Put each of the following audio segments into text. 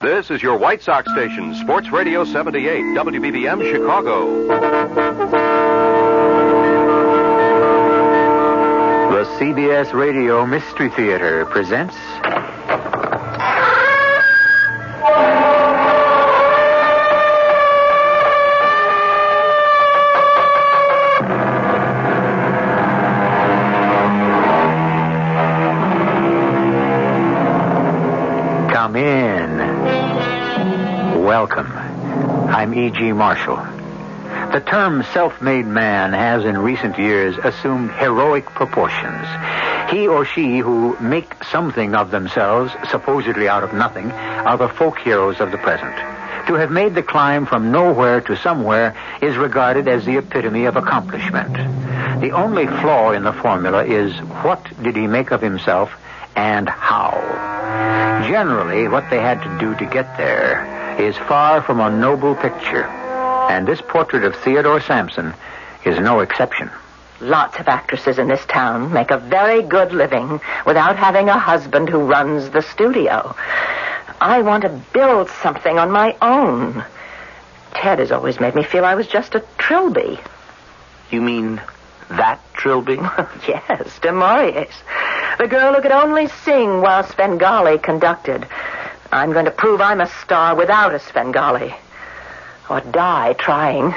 This is your White Sox station, Sports Radio 78, WBBM Chicago. The CBS Radio Mystery Theater presents... Come in. Welcome. I'm E.G. Marshall. The term self-made man has in recent years assumed heroic proportions. He or she who make something of themselves, supposedly out of nothing, are the folk heroes of the present. To have made the climb from nowhere to somewhere is regarded as the epitome of accomplishment. The only flaw in the formula is what did he make of himself and how? Generally, what they had to do to get there is far from a noble picture. And this portrait of Theodore Sampson is no exception. Lots of actresses in this town make a very good living without having a husband who runs the studio. I want to build something on my own. Ted has always made me feel I was just a trilby. You mean that trilby? Yes, du Maurier's. The girl who could only sing while Svengali conducted. I'm going to prove I'm a star without a Svengali. Or die trying.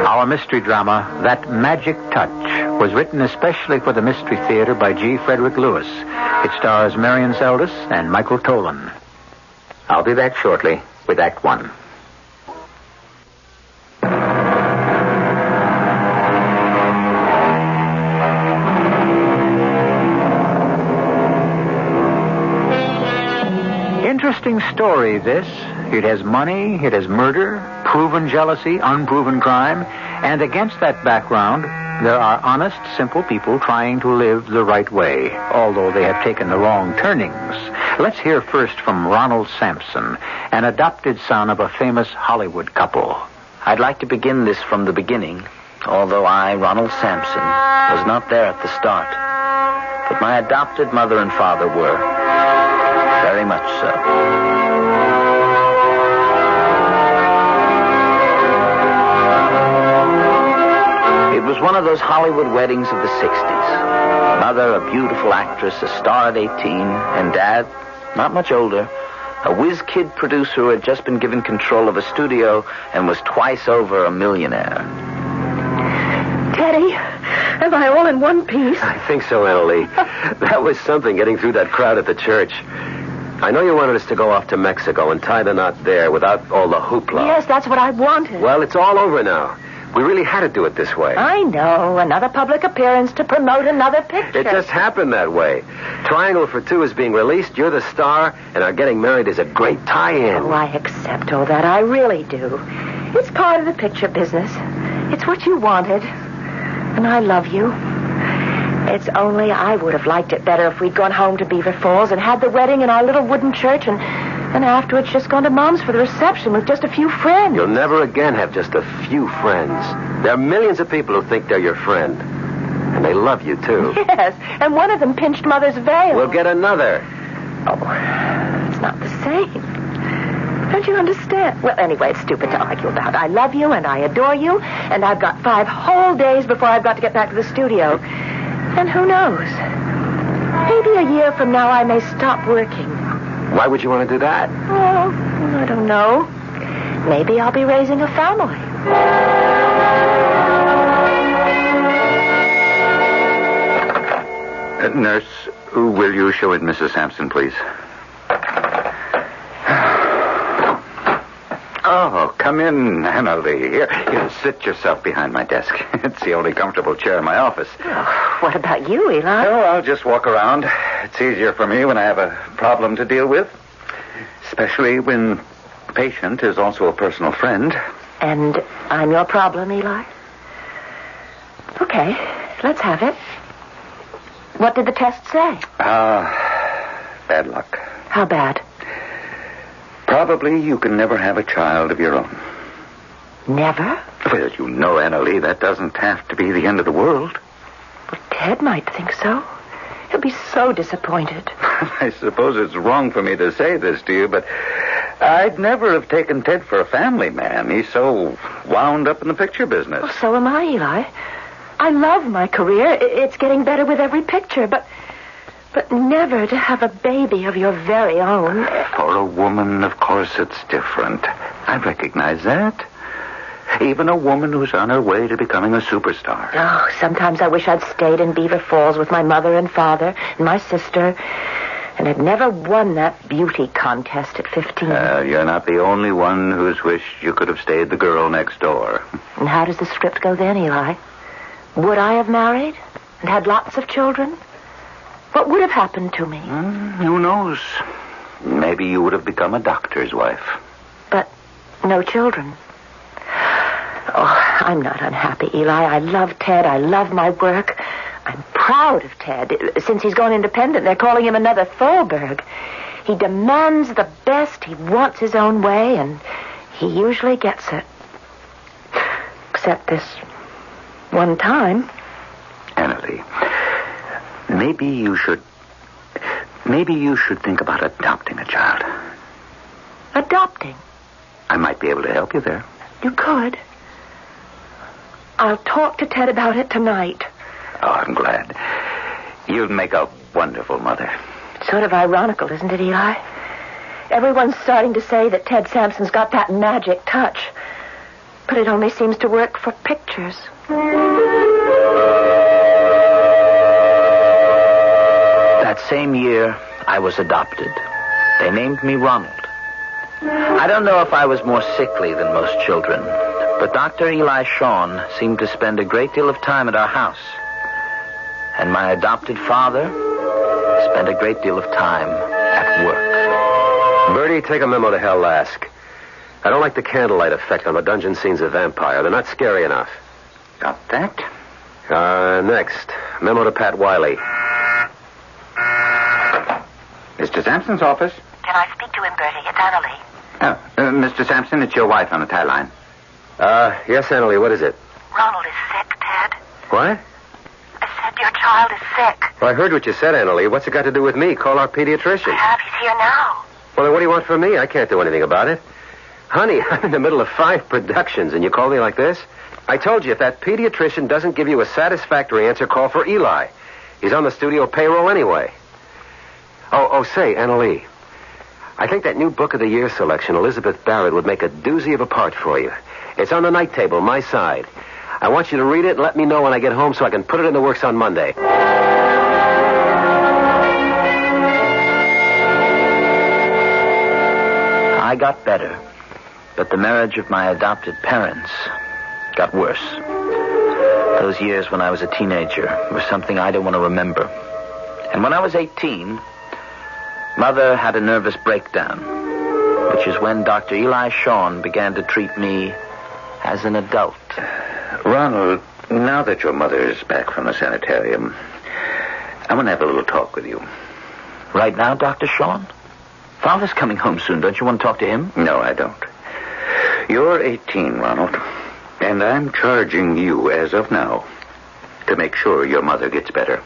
Our mystery drama, That Magic Touch, was written especially for the Mystery Theater by G. Frederick Lewis. It stars Marion Seldes and Michael Tolan. I'll be back shortly with Act One. Interesting story, this. It has money, it has murder, proven jealousy, unproven crime, and against that background, there are honest, simple people trying to live the right way, although they have taken the wrong turnings. Let's hear first from Ronald Sampson, an adopted son of a famous Hollywood couple. I'd like to begin this from the beginning, although I, Ronald Sampson, was not there at the start. But my adopted mother and father were. Very much so. It was one of those Hollywood weddings of the 60s. Mother, a beautiful actress, a star at 18, and Dad, not much older, a whiz-kid producer who had just been given control of a studio and was twice over a millionaire. Teddy, am I all in one piece? I think so, Annalie. That was something, getting through that crowd at the church. I know you wanted us to go off to Mexico and tie the knot there without all the hoopla. Yes, that's what I wanted. Well, it's all over now. We really had to do it this way. I know. Another public appearance to promote another picture. It just happened that way. Triangle for Two is being released. You're the star, and our getting married is a great tie-in. Oh, I accept all that. I really do. It's part of the picture business. It's what you wanted. And I love you. It's only I would have liked it better if we'd gone home to Beaver Falls and had the wedding in our little wooden church and afterwards just gone to Mom's for the reception with just a few friends. You'll never again have just a few friends. There are millions of people who think they're your friend. And they love you, too. Yes, and one of them pinched Mother's veil. We'll get another. Oh, it's not the same. Don't you understand? Well, anyway, it's stupid to argue about. I love you and I adore you, and I've got 5 whole days before I've got to get back to the studio. And who knows? Maybe a year from now I may stop working. Why would you want to do that? Oh, I don't know. Maybe I'll be raising a family. Nurse, will you show in Mrs. Sampson, please? Oh, come in, Annalie. Here, sit yourself behind my desk. It's the only comfortable chair in my office. Oh, what about you, Eli? Oh, I'll just walk around. It's easier for me when I have a problem to deal with. Especially when the patient is also a personal friend. And I'm your problem, Eli? Okay, let's have it. What did the test say? Bad luck. How bad? Probably you can never have a child of your own. Never? Well, you know, Annalie, that doesn't have to be the end of the world. But Ted might think so. He'll be so disappointed. I suppose it's wrong for me to say this to you, but I'd never have taken Ted for a family man. He's so wound up in the picture business. Well, so am I, Eli. I love my career. It's getting better with every picture, but never to have a baby of your very own. For a woman, of course, it's different. I recognize that. Even a woman who's on her way to becoming a superstar. Oh, sometimes I wish I'd stayed in Beaver Falls with my mother and father and my sister, and had never won that beauty contest at 15. You're not the only one who's wished you could have stayed the girl next door. And how does the script go then, Eli? Would I have married and had lots of children? What would have happened to me? Who knows? Maybe you would have become a doctor's wife. But no children. Oh, I'm not unhappy, Eli. I love Ted. I love my work. I'm proud of Ted. Since he's gone independent, they're calling him another Thalberg. He demands the best. He wants his own way, and he usually gets it. Except this one time. Annalie, maybe you should think about adopting a child. Adopting? I might be able to help you there. You could. I'll talk to Ted about it tonight. Oh, I'm glad. You'd make a wonderful mother. It's sort of ironical, isn't it, Eli? Everyone's starting to say that Ted Sampson's got that magic touch. But it only seems to work for pictures. That same year, I was adopted. They named me Ronald. I don't know if I was more sickly than most children, but Dr. Eli Shawn seemed to spend a great deal of time at our house. And my adopted father spent a great deal of time at work. Bertie, take a memo to Hal Lask. I don't like the candlelight effect on the dungeon scenes of Vampire. They're not scary enough. Got that? Next, memo to Pat Wiley. Mr. Sampson's office. Can I speak to him, Bertie? It's Annalie. Oh, Mr. Sampson, it's your wife on the tie line. Yes, Annalie, what is it? Ronald is sick, Ted. What? I said your child is sick. Well, I heard what you said, Annalie. What's it got to do with me? Call our pediatrician. He's here now. Well, then what do you want from me? I can't do anything about it. Honey, I'm in the middle of 5 productions, and you call me like this? I told you, if that pediatrician doesn't give you a satisfactory answer, call for Eli. He's on the studio payroll anyway. Say, Annalie, I think that new Book of the Year selection, Elizabeth Barrett, would make a doozy of a part for you. It's on the night table, my side. I want you to read it and let me know when I get home so I can put it in the works on Monday. I got better, but the marriage of my adopted parents got worse. Those years when I was a teenager were something I don't want to remember. And when I was 18, Mother had a nervous breakdown, which is when Dr. Eli Shawn began to treat me as an adult. Ronald, now that your mother is back from the sanitarium, I want to have a little talk with you. Right now, Dr. Shawn? Father's coming home soon. Don't you want to talk to him? No, I don't. You're 18, Ronald, and I'm charging you, as of now, to make sure your mother gets better.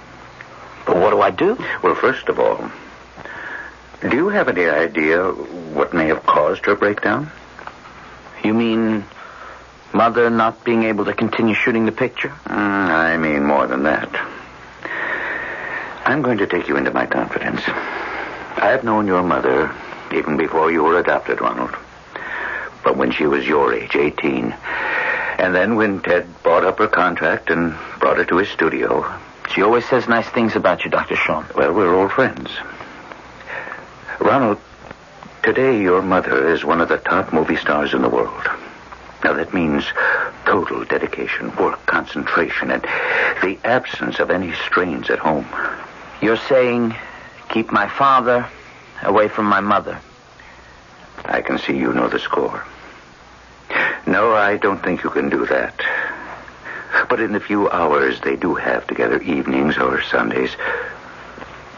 But what do I do? Well, first of all, do you have any idea what may have caused her breakdown? You mean Mother not being able to continue shooting the picture? I mean more than that. I'm going to take you into my confidence. I've known your mother even before you were adopted, Ronald. But when she was your age, 18. And then when Ted bought up her contract and brought her to his studio. She always says nice things about you, Dr. Shawn. Well, we're old friends. Ronald, today your mother is one of the top movie stars in the world. Now, that means total dedication, work, concentration, and the absence of any strains at home. You're saying keep my father away from my mother. I can see you know the score. No, I don't think you can do that. But in the few hours they do have together, evenings or Sundays,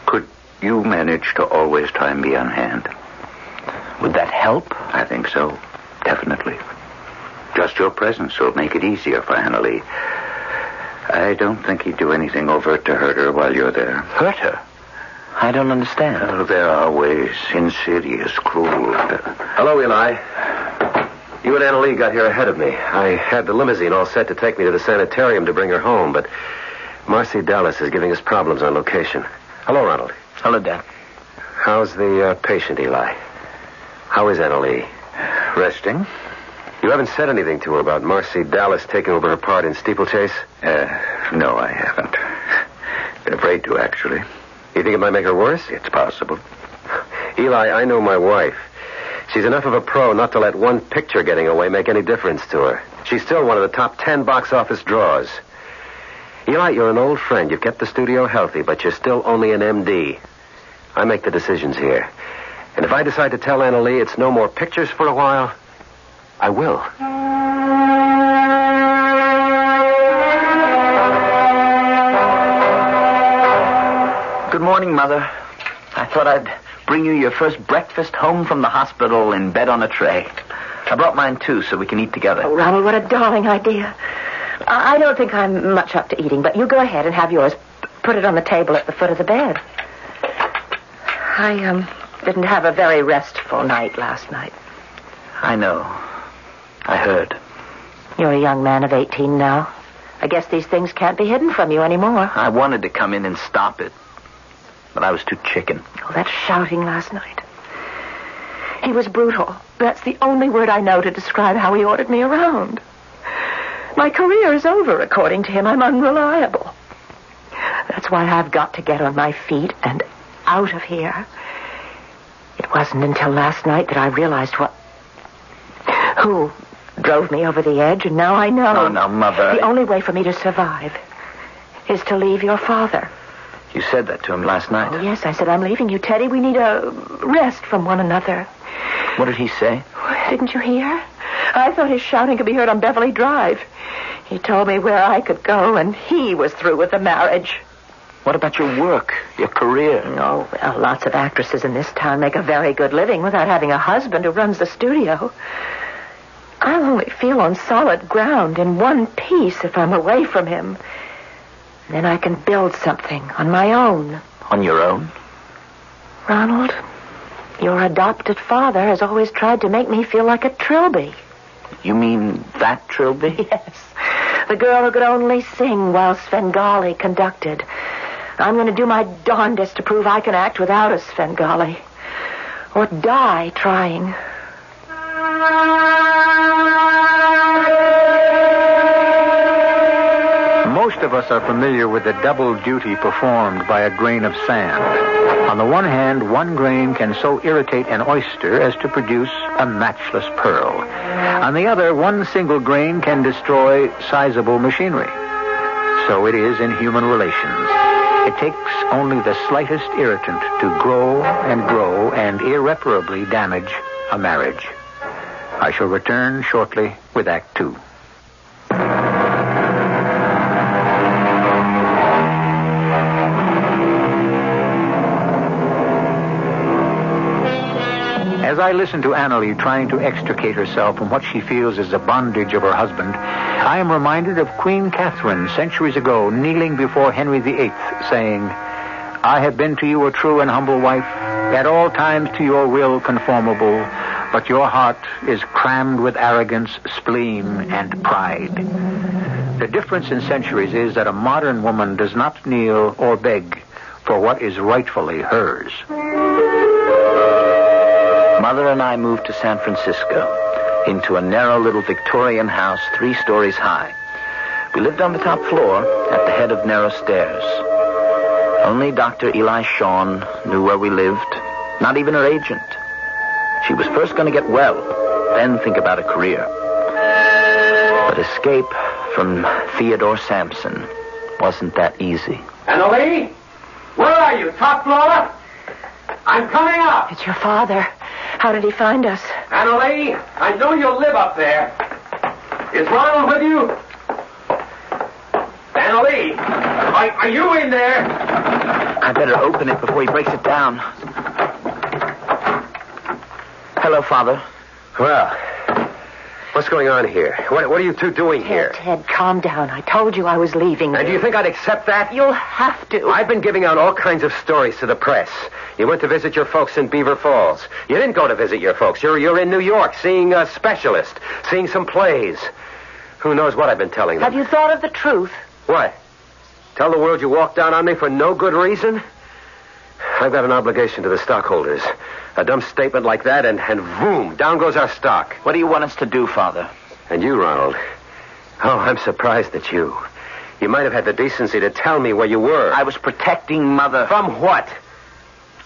could you manage to always try and be on hand? Would that help? I think so. Definitely. Just your presence will make it easier for Annalie. I don't think he'd do anything overt to hurt her while you're there. Hurt her? I don't understand. Oh, there are ways. Insidious, cruel. Hello, Eli. You and Annalee got here ahead of me. I had the limousine all set to take me to the sanitarium to bring her home, but Marcy Dallas is giving us problems on location. Hello, Ronald. Hello, Dad. How's the patient, Eli? How is Annalee? Resting? You haven't said anything to her about Marcy Dallas taking over her part in Steeplechase? No, I haven't. Been afraid to, actually. You think it might make her worse? It's possible. Eli, I know my wife. She's enough of a pro not to let one picture getting away make any difference to her. She's still one of the top 10 box office draws. Eli, you're an old friend. You've kept the studio healthy, but you're still only an MD. I make the decisions here. And if I decide to tell Annalee it's no more pictures for a while, I will. Good morning, Mother. I thought I'd bring you your first breakfast home from the hospital in bed on a tray. I brought mine, too, so we can eat together. Oh, Ronald, what a darling idea. I don't think I'm much up to eating, but you go ahead and have yours. Put it on the table at the foot of the bed. I didn't have a very restful night last night. I know. I heard. You're a young man of 18 now. I guess these things can't be hidden from you anymore. I wanted to come in and stop it, but I was too chicken. Oh, that shouting last night. He was brutal. That's the only word I know to describe how he ordered me around. My career is over, according to him. I'm unreliable. That's why I've got to get on my feet and out of here. It wasn't until last night that I realized who drove me over the edge, and now I know. Oh, no, Mother. The only way for me to survive is to leave your father. You said that to him last night. Oh, yes, I said, I'm leaving you, Teddy. We need a rest from one another. What did he say? Didn't you hear? I thought his shouting could be heard on Beverly Drive. He told me where I could go, and he was through with the marriage. What about your work, your career? Oh, well, lots of actresses in this town make a very good living without having a husband who runs the studio. I'll only feel on solid ground in one piece if I'm away from him. Then I can build something on my own. On your own? Ronald, your adopted father has always tried to make me feel like a trilby. You mean that trilby? Yes. The girl who could only sing while Svengali conducted. I'm going to do my darndest to prove I can act without a Svengali. Or die trying. Most of us are familiar with the double duty performed by a grain of sand. On the one hand, one grain can so irritate an oyster as to produce a matchless pearl. On the other, one single grain can destroy sizable machinery. So it is in human relations. It takes only the slightest irritant to grow and irreparably damage a marriage. I shall return shortly with Act 2. As I listen to Annalee trying to extricate herself from what she feels is the bondage of her husband, I am reminded of Queen Catherine centuries ago kneeling before Henry VIII, saying, I have been to you a true and humble wife, at all times to your will conformable, but your heart is crammed with arrogance, spleen, and pride. The difference in centuries is that a modern woman does not kneel or beg for what is rightfully hers. Mother and I moved to San Francisco, into a narrow little Victorian house 3 stories high. We lived on the top floor at the head of narrow stairs. Only Dr. Eli Shawn knew where we lived, not even her agent. She was first going to get well, then think about a career. But escape from Theodore Sampson wasn't that easy. Annalee? Where are you? Top floor? I'm coming up. It's your father. How did he find us? Annalee, I know you live up there. Is Ronald with you? Annalee, are you in there? I better open it before he breaks it down. Hello, Father. Well, What's going on here? What are you two doing here? Ted, calm down. I told you I was leaving. And do you think I'd accept that? You'll have to. I've been giving out all kinds of stories to the press. You went to visit your folks in Beaver Falls. You didn't go to visit your folks. You're in New York seeing a specialist, seeing some plays. Who knows what I've been telling them? Have you thought of the truth? What? Tell the world you walked down on me for no good reason? I've got an obligation to the stockholders. A dumb statement like that, and boom, down goes our stock. What do you want us to do, Father? And you, Ronald. Oh, I'm surprised at you. You might have had the decency to tell me where you were. I was protecting Mother. From what?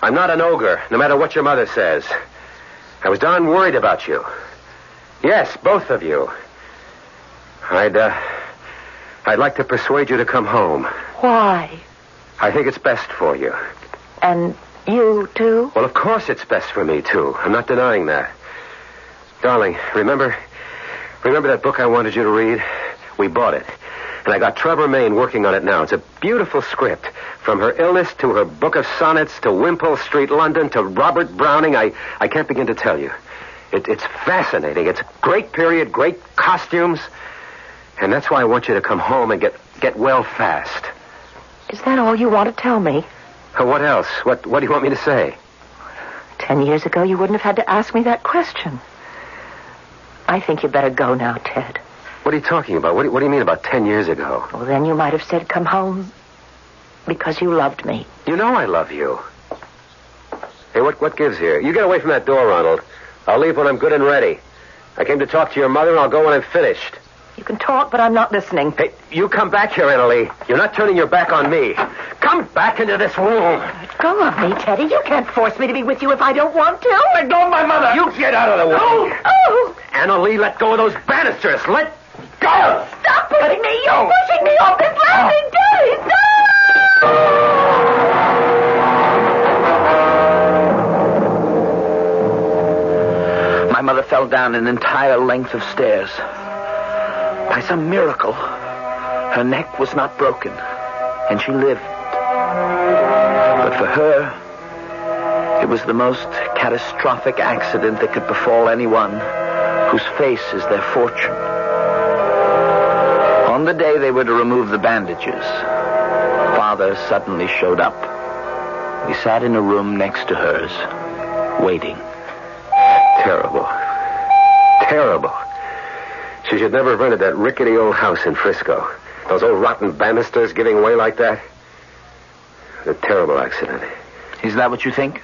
I'm not an ogre, no matter what your mother says. I was darn worried about you. Yes, both of you. I'd like to persuade you to come home. Why? I think it's best for you. And you, too? Well, of course it's best for me, too. I'm not denying that. Darling, remember that book I wanted you to read? We bought it. And I got Trevor Maine working on it now. It's a beautiful script. From her illness to her book of sonnets to Wimpole Street, London, to Robert Browning, I can't begin to tell you. It's fascinating. It's great period, great costumes. And that's why I want you to come home and get well fast. Is that all you want to tell me? What else? What do you want me to say? 10 years ago, you wouldn't have had to ask me that question. I think you better go now, Ted. What are you talking about? What do you mean about 10 years ago? Well, then you might have said come home because you loved me. You know I love you. Hey, what gives here? You get away from that door, Ronald. I'll leave when I'm good and ready. I came to talk to your mother, and I'll go when I'm finished. You can talk, but I'm not listening. Hey, you come back here, Annalie. You're not turning your back on me. Come back into this room. Let go of me, Teddy. You can't force me to be with you if I don't want to. Let go of my mother. You get out of the way. Oh! Oh! Annalie, let go of those banisters. Let go. Stop pushing me. You're pushing me off this landing, Teddy. Stop! My mother fell down an entire length of stairs. By some miracle, her neck was not broken, and she lived. But for her, it was the most catastrophic accident that could befall anyone whose face is their fortune. On the day they were to remove the bandages, Father suddenly showed up. We sat in a room next to hers, waiting. Terrible. Terrible. She should never have rented that rickety old house in Frisco. Those old rotten banisters giving way like that. A terrible accident. Is that what you think?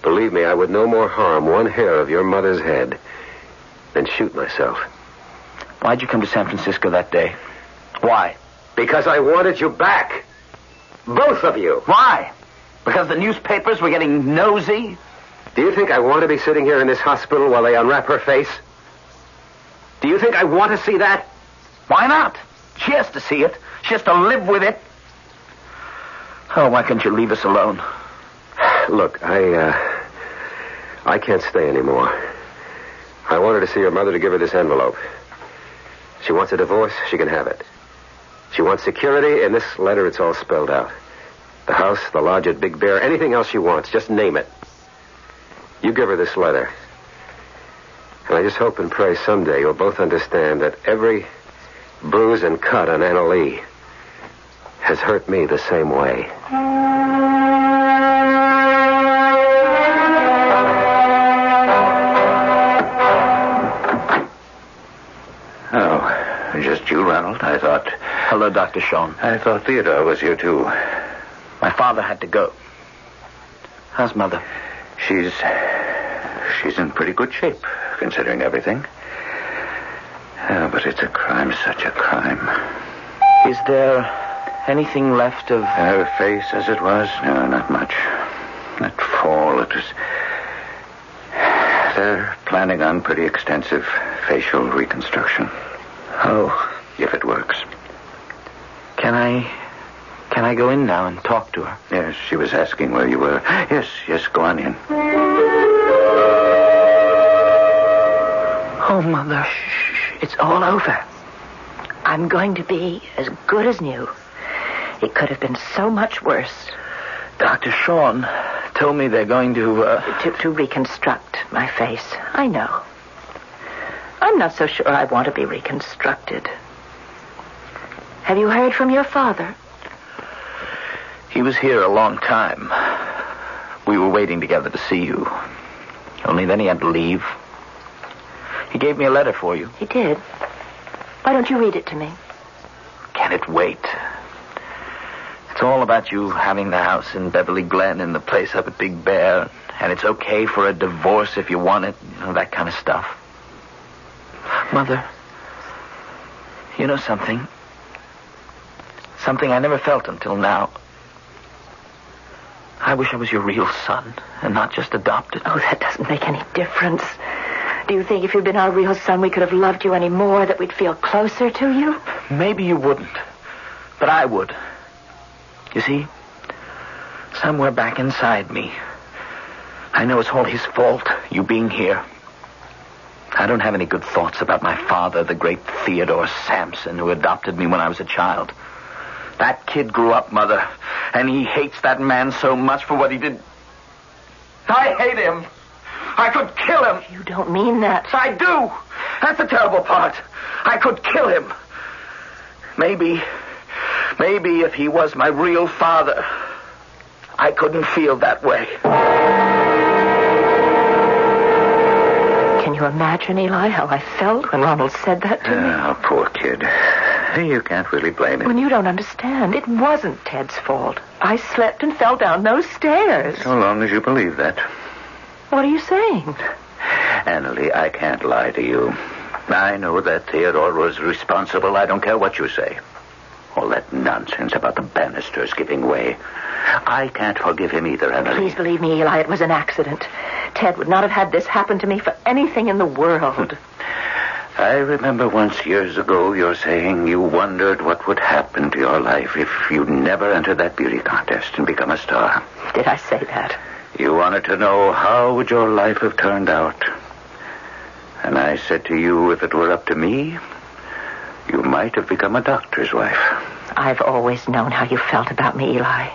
Believe me, I would no more harm one hair of your mother's head than shoot myself. Why'd you come to San Francisco that day? Why? Because I wanted you back. Both of you. Why? Because the newspapers were getting nosy? Do you think I want to be sitting here in this hospital while they unwrap her face? Do you think I want to see that? Why not? She has to see it. She has to live with it. Oh, why can't you leave us alone? Look, I can't stay anymore. I wanted to see her mother to give her this envelope. She wants a divorce, she can have it. She wants security. In this letter, it's all spelled out. The house, the lodge at Big Bear, anything else she wants, just name it. You give her this letter. And I just hope and pray someday you'll both understand that every bruise and cut on Annalie has hurt me the same way. Oh, just you, Ronald? I thought... Hello, Dr. Sean. I thought Theodore was here, too. My father had to go. How's Mother? She's in pretty good shape, considering everything. But it's a crime, such a crime. Is there anything left of... Her face as it was? No, not much. That fall, it was... They're planning on pretty extensive facial reconstruction. Oh. If it works. Can I go in now and talk to her? Yes, she was asking where you were. Yes, go on in. Oh, Mother. Shh, it's all over. I'm going to be as good as new. It could have been so much worse. Dr. Sean told me they're going to... To reconstruct my face. I know. I'm not so sure I want to be reconstructed. Have you heard from your father? He was here a long time. We were waiting together to see you. Only then he had to leave. He gave me a letter for you. He did. Why don't you read it to me? Can it wait? It's all about you having the house in Beverly Glen and the place up at Big Bear. And it's okay for a divorce if you want it. You know, that kind of stuff. Mother, you know something? Something I never felt until now. I wish I was your real son and not just adopted. Oh, that doesn't make any difference. Do you think if you'd been our real son, we could have loved you any more, that we'd feel closer to you? Maybe you wouldn't, but I would. You see, somewhere back inside me, I know it's all his fault, you being here. I don't have any good thoughts about my father, the great Theodore Sampson, who adopted me when I was a child. That kid grew up, Mother, and he hates that man so much for what he did. I hate him. I could kill him. You don't mean that. I do. That's the terrible part. I could kill him. Maybe if he was my real father, I couldn't feel that way. Can you imagine, Eli, how I felt when Ronald said that to me? Oh, poor kid. You can't really blame him. When you don't understand, it wasn't Ted's fault. I slept and fell down those stairs. So long as you believe that. What are you saying? Annalie, I can't lie to you. I know that Theodore was responsible. I don't care what you say. All that nonsense about the banisters giving way. I can't forgive him either, Annalie. Please believe me, Eli, it was an accident. Ted would not have had this happen to me for anything in the world. I remember once years ago your saying you wondered what would happen to your life if you'd never entered that beauty contest and become a star. Did I say that? You wanted to know how would your life have turned out. And I said to you, if it were up to me, you might have become a doctor's wife. I've always known how you felt about me, Eli.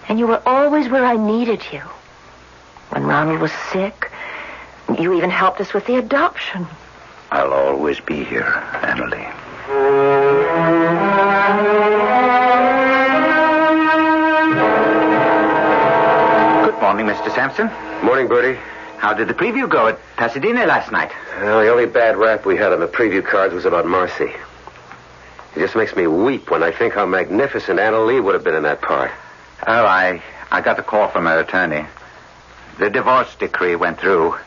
And you were always where I needed you. When Ronald was sick, you even helped us with the adoption. I'll always be here, Annalie. Good morning, Mr. Sampson. Morning, Bertie. How did the preview go at Pasadena last night? Well, the only bad rap we had on the preview cards was about Marcy. It just makes me weep when I think how magnificent Anna Lee would have been in that part. Oh, I got a call from her attorney. The divorce decree went through.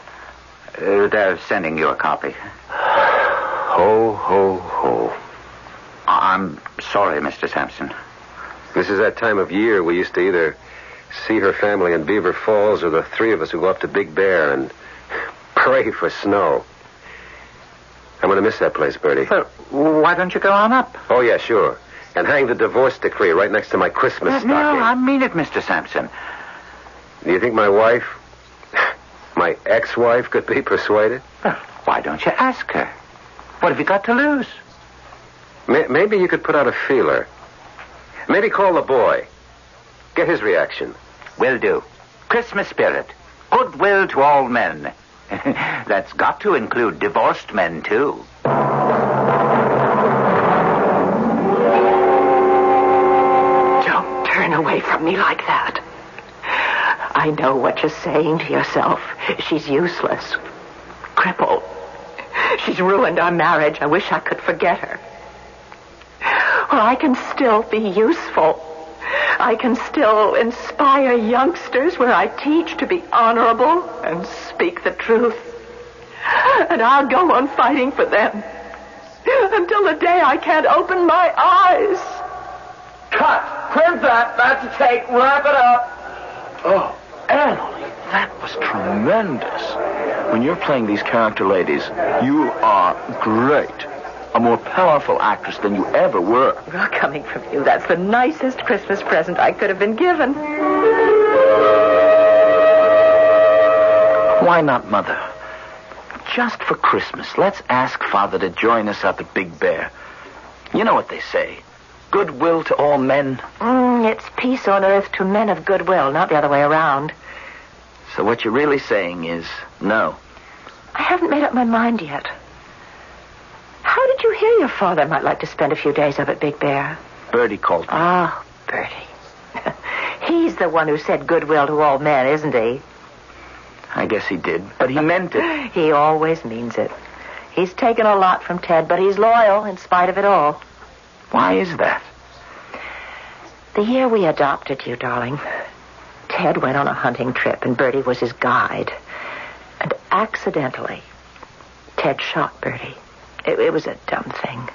They're sending you a copy. Ho, ho, ho. I'm sorry, Mr. Sampson. This is that time of year we used to either see her family in Beaver Falls or the three of us who go up to Big Bear and pray for snow. I'm going to miss that place, Bertie. Well, why don't you go on up? Oh, yeah, sure. And hang the divorce decree right next to my Christmas stocking. No, I mean it, Mr. Sampson. Do you think my wife, my ex-wife, could be persuaded? Well, why don't you ask her? What have you got to lose? Maybe you could put out a feeler. Maybe call the boy. Get his reaction. Will do. Christmas spirit. Goodwill to all men. That's got to include divorced men, too. Don't turn away from me like that. I know what you're saying to yourself. She's useless. Crippled. She's ruined our marriage. I wish I could forget her. Well, I can still be useful. I can still inspire youngsters where I teach to be honorable and speak the truth. And I'll go on fighting for them until the day I can't open my eyes. Cut! Print that! That's a take. Wrap it up. Oh, Annalie, that was tremendous. When you're playing these character ladies, you are great. A more powerful actress than you ever were. Well, coming from you, that's the nicest Christmas present I could have been given. Why not, Mother? Just for Christmas, let's ask Father to join us up at Big Bear. You know what they say. Goodwill to all men. It's peace on earth to men of goodwill, not the other way around. So what you're really saying is no. I haven't made up my mind yet. did you hear your father might like to spend a few days up at Big Bear? Bertie called me. Ah, Bertie. He's the one who said goodwill to all men, isn't he? I guess he did, but he meant it. He always means it. He's taken a lot from Ted, but he's loyal in spite of it all. Why is that? The year we adopted you, darling, Ted went on a hunting trip, and Bertie was his guide. And accidentally, Ted shot Bertie. It was a dumb thing.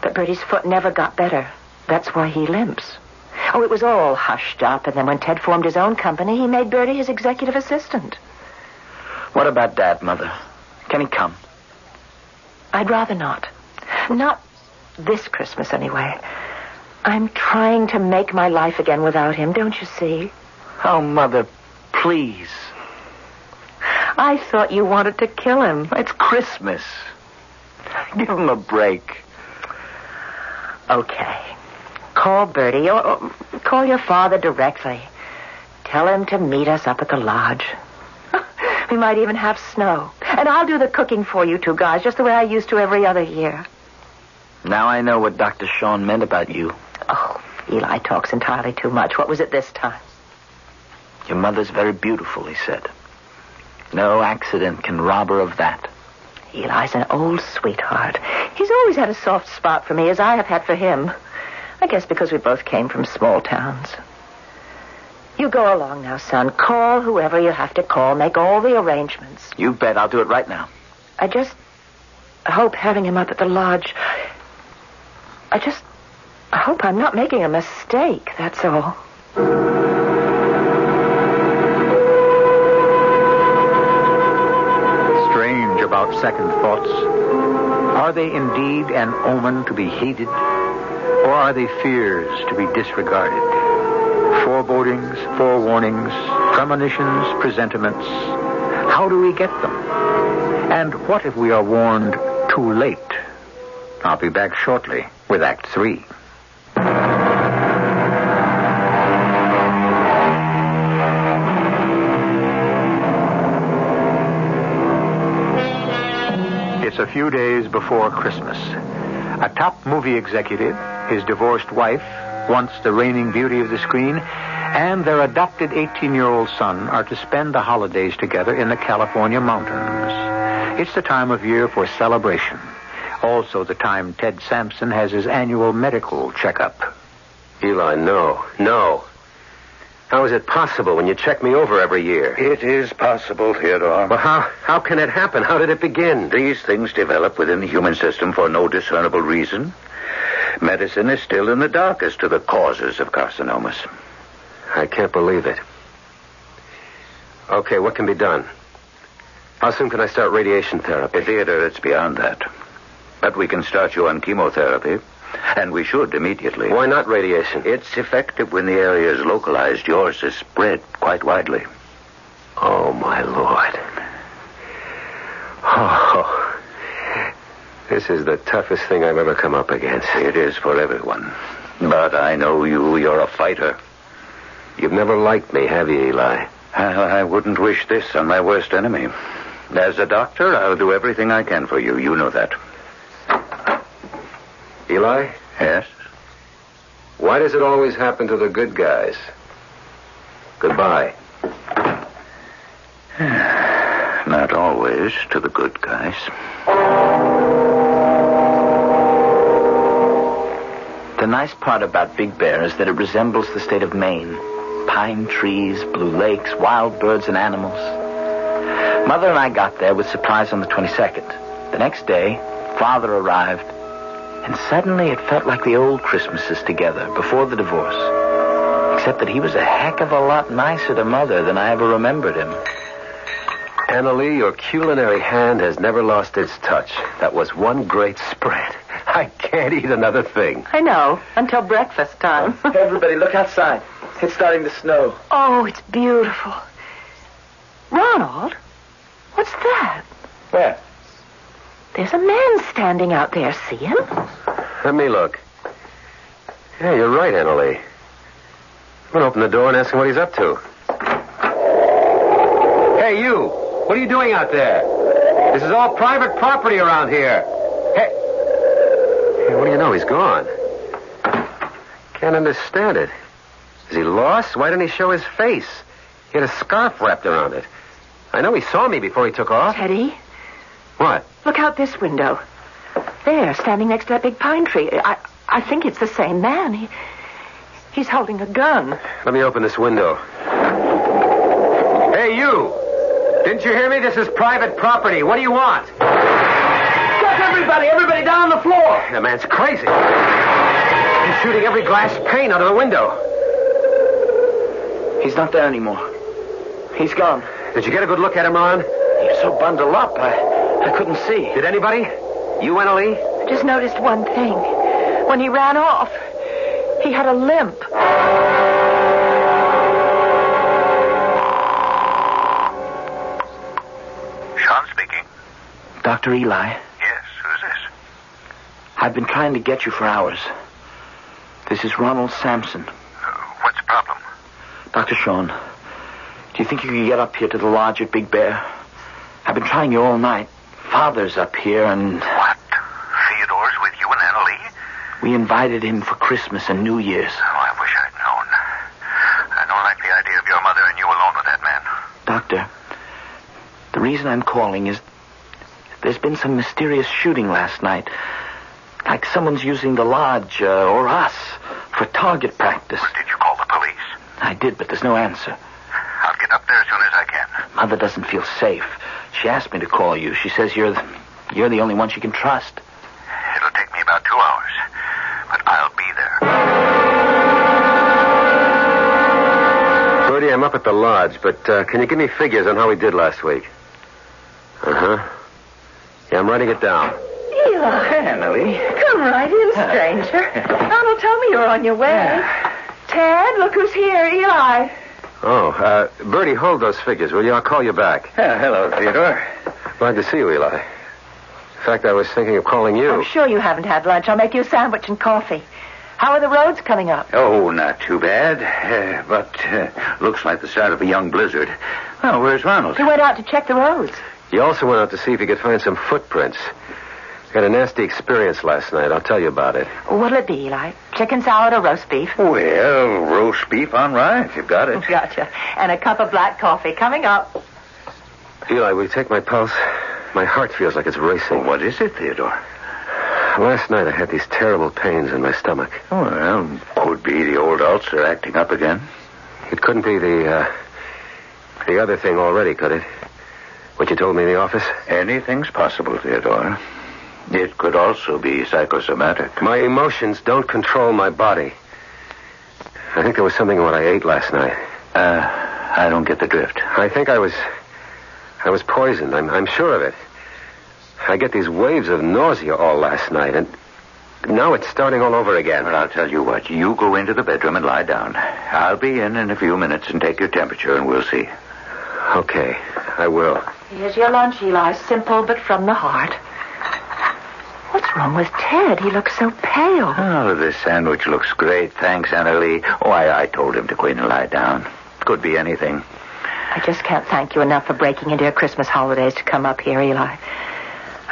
But Bertie's foot never got better. That's why he limps. Oh, it was all hushed up, and then when Ted formed his own company, he made Bertie his executive assistant. What about Dad, Mother? Can he come? I'd rather not. Not this Christmas, anyway. I'm trying to make my life again without him, don't you see? Oh, Mother, please. I thought you wanted to kill him. It's Christmas. Give him a break. Okay. Call Bertie, or call your father directly. Tell him to meet us up at the lodge. We might even have snow. And I'll do the cooking for you two guys, just the way I used to every other year. Now I know what Dr. Sean meant about you. Oh, Eli talks entirely too much. What was it this time? Your mother's very beautiful, he said. No accident can rob her of that. Eli's an old sweetheart. He's always had a soft spot for me, as I have had for him. I guess because we both came from small towns. You go along now, son. Call whoever you have to call. Make all the arrangements. You bet. I'll do it right now. I just hope having him up at the lodge... I hope I'm not making a mistake, that's all. Strange about second thoughts. Are they indeed an omen to be heeded? Or are they fears to be disregarded? Forebodings, forewarnings, premonitions, presentiments. How do we get them? And what if we are warned too late? I'll be back shortly with Act 3. It's a few days before Christmas. A top movie executive, his divorced wife, once the reigning beauty of the screen, and their adopted 18-year-old son are to spend the holidays together in the California mountains. It's the time of year for celebration. Also the time Ted Sampson has his annual medical checkup. Eli, no. How is it possible when you check me over every year? It is possible, Theodore. Well, how can it happen? How did it begin? These things develop within the human system for no discernible reason. Medicine is still in the dark as to the causes of carcinomas. I can't believe it. Okay, what can be done? How soon can I start radiation therapy? Theodore, it's beyond that. But we can start you on chemotherapy, and we should immediately. Why not radiation? It's effective when the area is localized. Yours is spread quite widely. Oh, my Lord. Oh, this is the toughest thing I've ever come up against. It is for everyone. But I know you're a fighter. You've never liked me, have you, Eli? I wouldn't wish this on my worst enemy. As a doctor, I'll do everything I can for you. You know that. Eli? Yes? Why does it always happen to the good guys? Goodbye. Not always to the good guys. The nice part about Big Bear is that it resembles the state of Maine. Pine trees, blue lakes, wild birds and animals. Mother and I got there with supplies on the 22nd. The next day, Father arrived. And suddenly it felt like the old Christmases together, before the divorce. Except that he was a heck of a lot nicer to Mother than I ever remembered him. Annalie, your culinary hand has never lost its touch. That was one great spread. I can't eat another thing. I know, until breakfast time. Hey, everybody, look outside. It's starting to snow. Oh, it's beautiful. Ronald, what's that? Where? There's a man standing out there. See him? Let me look. Yeah, you're right, Annalie. I'm going to open the door and ask him what he's up to. Hey, you! What are you doing out there? This is all private property around here. Hey, what do you know? He's gone. Can't understand it. Is he lost? Why didn't he show his face? He had a scarf wrapped around it. I know he saw me before he took off. Teddy, What? look out this window. There, standing next to that big pine tree. I think it's the same man. He's holding a gun. Let me open this window. Hey, you! Didn't you hear me? This is private property. What do you want? Stop everybody down on the floor. The man's crazy. He's shooting every glass pane out of the window. He's not there anymore. He's gone. Did you get a good look at him, Ron? He's so bundled up, I couldn't see. Did anybody? You, Annalie? I just noticed one thing. When he ran off, he had a limp. Sean speaking. Dr. Eli, Yes, who's this? I've been trying to get you for hours. This is Ronald Sampson. What's the problem? Dr. Sean, do you think you could get up here to the lodge at Big Bear? I've been trying you all night. Father's up here, and What? Theodore's with you and Annalie? we invited him for Christmas and New Year's. Oh, I wish I'd known. I don't like the idea of your mother and you alone with that man. Doctor, the reason I'm calling is there's been some mysterious shooting last night. Like someone's using the lodge, or us, for target practice. Did you call the police? I did, but there's no answer. I'll get up there as soon as I can. Mother doesn't feel safe. She asked me to call you. She says you're the only one she can trust. It'll take me about 2 hours, but I'll be there. Bertie, I'm up at the lodge, but can you give me figures on how we did last week? Uh-huh. Yeah, I'm writing it down. Eli. Annalie. Come right in, stranger. Donald told me you were on your way. Ted, look who's here, Eli. Oh, Bertie, hold those figures, will you? I'll call you back. Hello, Theodore. Glad to see you, Eli. In fact, I was thinking of calling you. I'm sure you haven't had lunch. I'll make you a sandwich and coffee. How are the roads coming up? Oh, not too bad. But looks like the start of a young blizzard. Oh, where's Ronald? He went out to check the roads. He also went out to see if he could find some footprints. Had a nasty experience last night. I'll tell you about it. What'll it be, Eli? Chicken salad or roast beef? Well, roast beef on rice. You've got it. Gotcha. And a cup of black coffee coming up. Eli, will you take my pulse? My heart feels like it's racing. Well, what is it, Theodore? Last night I had these terrible pains in my stomach. Well, could be the old ulcer acting up again. It couldn't be the other thing already, could it? What you told me in the office? Anything's possible, Theodore. It could also be psychosomatic. My emotions don't control my body. I think there was something in what I ate last night. I don't get the drift. I think I was poisoned. I'm sure of it. I get these waves of nausea all last night, and now it's starting all over again. Well, I'll tell you what. You go into the bedroom and lie down. I'll be in a few minutes and take your temperature, and we'll see. Okay, I will. Here's your lunch, Eli. Simple, but from the heart. What's wrong with Ted? He looks so pale. Oh, this sandwich looks great. Thanks, Annalie. Oh, I told him to go in and lie down. Could be anything. I just can't thank you enough for breaking into your Christmas holidays to come up here, Eli.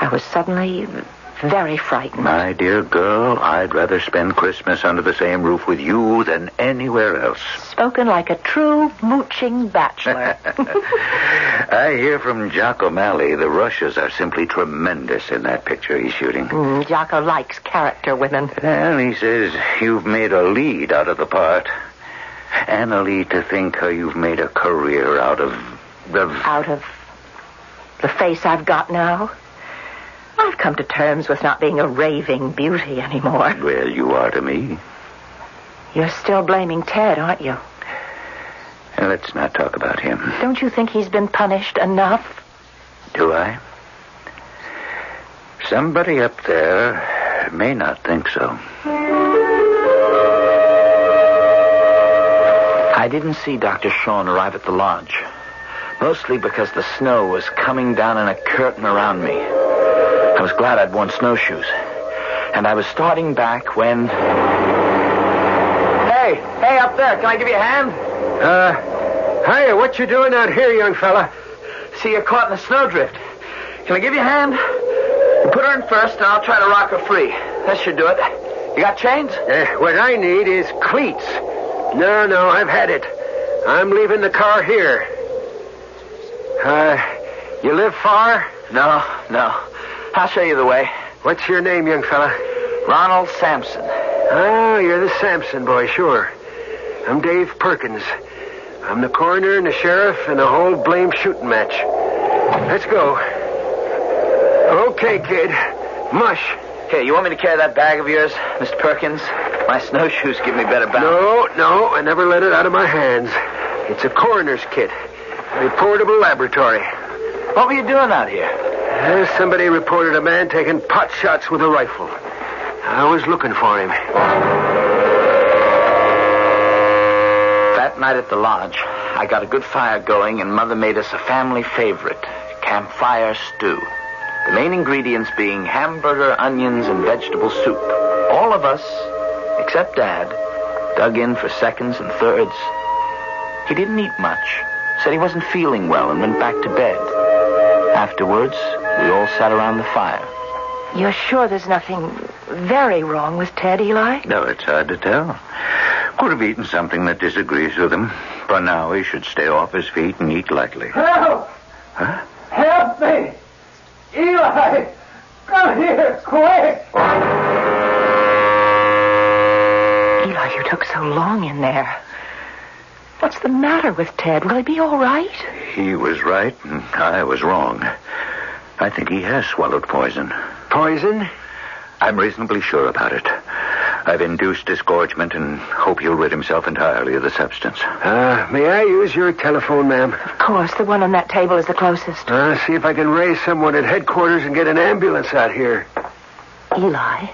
I was suddenly very frightened. My dear girl, I'd rather spend Christmas under the same roof with you than anywhere else. Spoken like a true mooching bachelor. I hear from Jock O'Malley the Rushes are simply tremendous in that picture he's shooting. Jocko likes character women. Well, he says you've made a lead out of the part. Annalie, to think how you've made a career out of the face I've got now. I've come to terms with not being a raving beauty anymore. Well, you are to me. You're still blaming Ted, aren't you? Let's not talk about him. Don't you think he's been punished enough? Do I? Somebody up there may not think so. I didn't see Dr. Sean arrive at the lodge. Mostly because the snow was coming down in a curtain around me. I was glad I'd worn snowshoes. And I was starting back when... Hey, up there, can I give you a hand? Hiya, what you doing out here, young fella? See, you're caught in a snowdrift. Can I give you a hand? You put her in first, and I'll try to rock her free. That should do it. You got chains? What I need is cleats. No, I've had it. I'm leaving the car here. You live far? No. I'll show you the way. What's your name, young fella? Ronald Sampson. Oh, you're the Sampson boy, sure. I'm Dave Perkins. I'm the coroner and the sheriff and the whole blame shooting match. Let's go. Okay, kid. Mush. Here, you want me to carry that bag of yours, Mr. Perkins? My snowshoes give me better balance. No, I never let it out of my hands. It's a coroner's kit. A portable laboratory. What were you doing out here? Somebody reported a man taking pot shots with a rifle. I was looking for him. That night at the lodge, I got a good fire going, and Mother made us a family favorite, campfire stew. The main ingredients being hamburger, onions, and vegetable soup. All of us, except Dad, dug in for seconds and thirds. He didn't eat much, said he wasn't feeling well, and went back to bed. Afterwards, we all sat around the fire. You're sure there's nothing very wrong with Ted, Eli? No, it's hard to tell. Could have eaten something that disagrees with him. For now, he should stay off his feet and eat lightly. Help! Huh? Help me! Eli! Come here, quick! Eli, you took so long in there. What's the matter with Ted? Will he be all right? He was right, and I was wrong. I think he has swallowed poison. Poison? I'm reasonably sure about it. I've induced disgorgement and hope he'll rid himself entirely of the substance. May I use your telephone, ma'am? Of course, the one on that table is the closest. See if I can raise someone at headquarters and get an ambulance out here. Eli,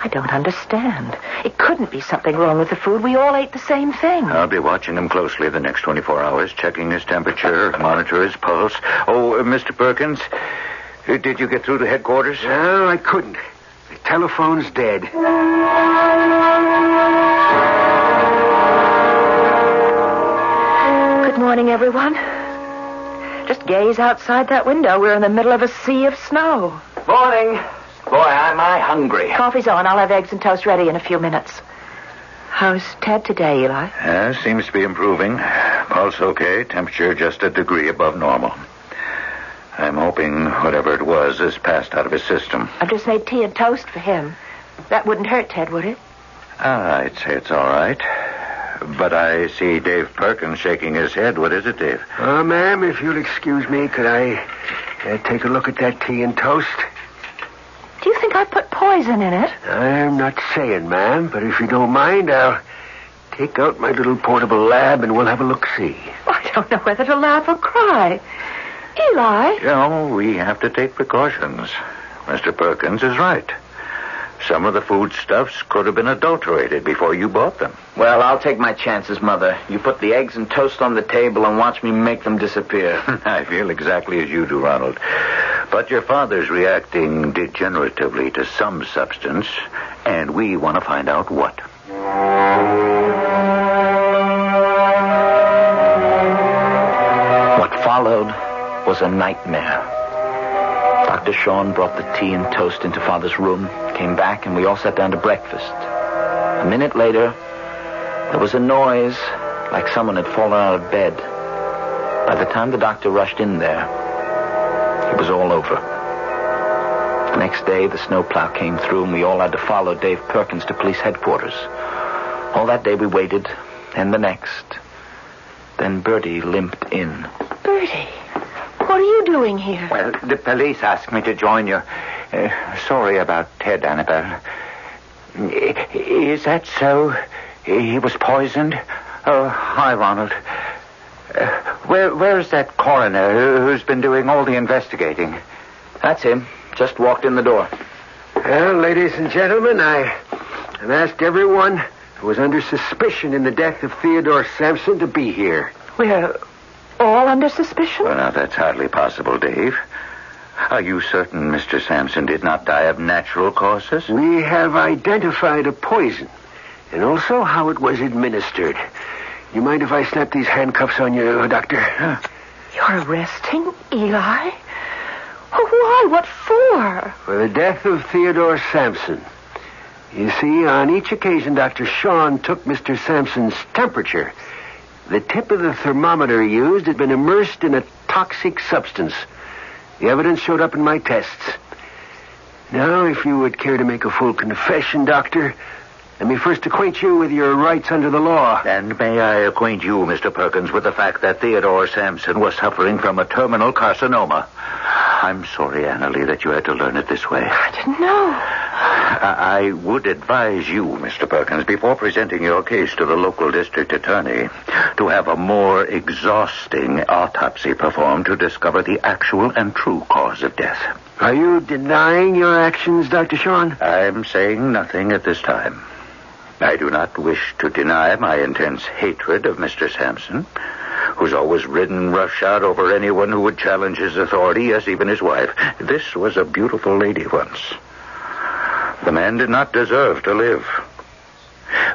I don't understand. It couldn't be something wrong with the food. We all ate the same thing. I'll be watching him closely the next 24 hours, checking his temperature, monitor his pulse. Oh, Mr. Perkins, did you get through to headquarters? No, I couldn't. The telephone's dead. Good morning, everyone. Just gaze outside that window. We're in the middle of a sea of snow. Morning. Boy, am I hungry. Coffee's on. I'll have eggs and toast ready in a few minutes. How's Ted today, Eli? Seems to be improving. Pulse okay, temperature just a degree above normal. I'm hoping whatever it was has passed out of his system. I've just made tea and toast for him. That wouldn't hurt Ted, would it? I'd say it's all right. But I see Dave Perkins shaking his head. What is it, Dave? Ma'am, if you'll excuse me, could I take a look at that tea and toast? Do you think I put poison in it? I'm not saying, ma'am, but if you don't mind, I'll take out my little portable lab and we'll have a look-see. I don't know whether to laugh or cry. Eli? We have to take precautions. Mr. Perkins is right. Some of the foodstuffs could have been adulterated before you bought them. Well, I'll take my chances, Mother. You put the eggs and toast on the table and watch me make them disappear. I feel exactly as you do, Ronald. But your father's reacting degeneratively to some substance, and we want to find out what. What followed was a nightmare. Dr. Sean brought the tea and toast into Father's room, came back, and we all sat down to breakfast. A minute later, there was a noise like someone had fallen out of bed. By the time the doctor rushed in there, it was all over. The next day, the snowplow came through, and we all had to follow Dave Perkins to police headquarters. All that day we waited, and the next. Then Bertie limped in. Bertie, what are you doing here? Well, the police asked me to join you. Sorry about Ted, Annabelle. Is that so? He was poisoned? Oh, hi, Ronald. Where's that coroner who's been doing all the investigating? That's him. Just walked in the door. Well, ladies and gentlemen, I've asked everyone who was under suspicion in the death of Theodore Sampson to be here. We're all under suspicion? Well, now, that's hardly possible, Dave. Are you certain Mr. Sampson did not die of natural causes? We have identified a poison, and also how it was administered. You mind if I snap these handcuffs on you, Doctor? You're arresting Eli? Why? What for? For the death of Theodore Sampson. You see, on each occasion, Dr. Sean took Mr. Sampson's temperature. The tip of the thermometer he used had been immersed in a toxic substance. The evidence showed up in my tests. Now, if you would care to make a full confession, Doctor, let me first acquaint you with your rights under the law. And may I acquaint you, Mr. Perkins, with the fact that Theodore Sampson was suffering from a terminal carcinoma. I'm sorry, Annalie, that you had to learn it this way. I didn't know. I would advise you, Mr. Perkins, before presenting your case to the local district attorney, to have a more exhausting autopsy performed to discover the actual and true cause of death. Are you denying your actions, Dr. Sean? I'm saying nothing at this time. I do not wish to deny my intense hatred of Mr. Sampson, who's always ridden roughshod over anyone who would challenge his authority, yes, even his wife. This was a beautiful lady once. The man did not deserve to live.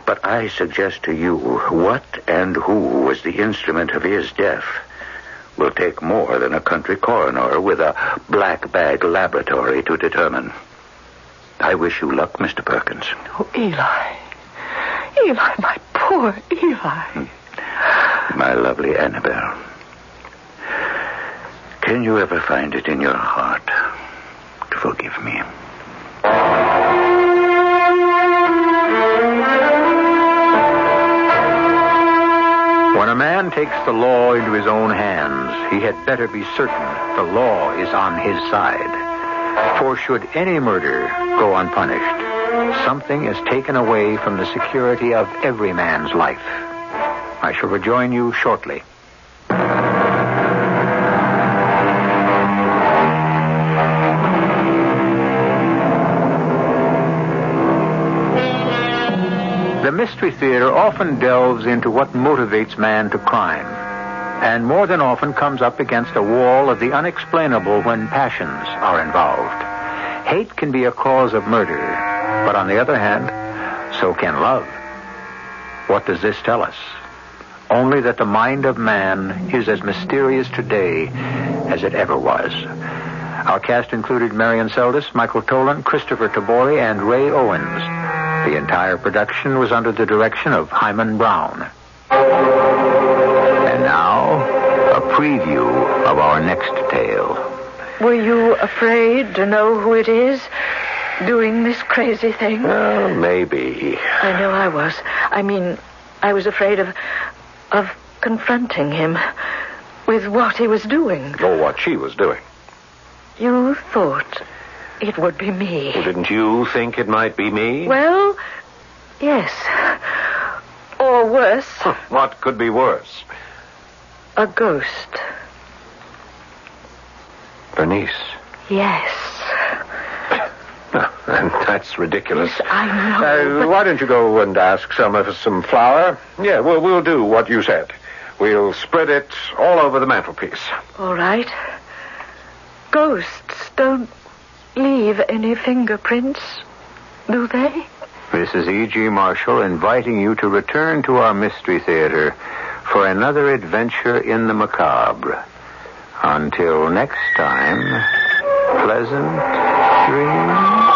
But I suggest to you what and who was the instrument of his death will take more than a country coroner with a black bag laboratory to determine. I wish you luck, Mr. Perkins. Oh, Eli. Eli, my poor Eli. My lovely Annabelle. Can you ever find it in your heart to forgive me? When a man takes the law into his own hands, he had better be certain the law is on his side. For should any murder go unpunished, something is taken away from the security of every man's life. I shall rejoin you shortly. The Mystery Theater often delves into what motivates man to crime, and more than often comes up against a wall of the unexplainable when passions are involved. Hate can be a cause of murder, but on the other hand, so can love. What does this tell us? Only that the mind of man is as mysterious today as it ever was. Our cast included Marion Seldes, Michael Tolan, Christopher Tabori, and Ray Owens. The entire production was under the direction of Hyman Brown. And now, a preview of our next tale. Were you afraid to know who it is doing this crazy thing? Well, maybe. I know I was. I mean, I was afraid of confronting him with what he was doing. Or what she was doing. You thought it would be me. Well, didn't you think it might be me? Well, yes. Or worse. What could be worse? A ghost. Bernice. Yes. That's ridiculous. Yes, I know. Why don't you go and ask some of us some flour? Yeah, we'll do what you said. We'll spread it all over the mantelpiece. All right. Ghosts don't leave any fingerprints, do they? This is E.G. Marshall inviting you to return to our Mystery Theater for another adventure in the macabre. Until next time, pleasant dreams.